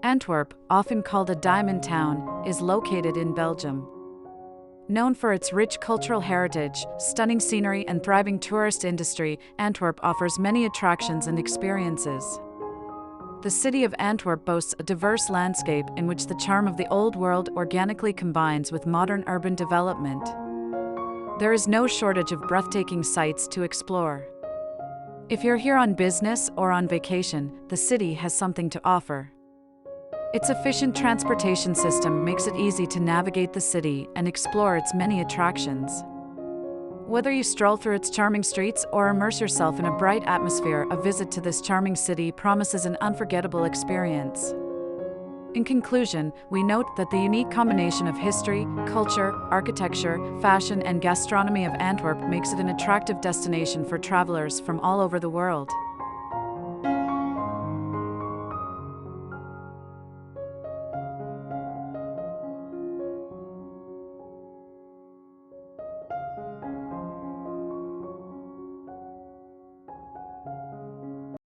Antwerp, often called a diamond town, is located in Belgium. Known for its rich cultural heritage, stunning scenery, and thriving tourist industry, Antwerp offers many attractions and experiences. The city of Antwerp boasts a diverse landscape in which the charm of the old world organically combines with modern urban development. There is no shortage of breathtaking sights to explore. If you're here on business or on vacation, the city has something to offer. Its efficient transportation system makes it easy to navigate the city and explore its many attractions. Whether you stroll through its charming streets or immerse yourself in a bright atmosphere, a visit to this charming city promises an unforgettable experience. In conclusion, we note that the unique combination of history, culture, architecture, fashion, and gastronomy of Antwerp makes it an attractive destination for travelers from all over the world.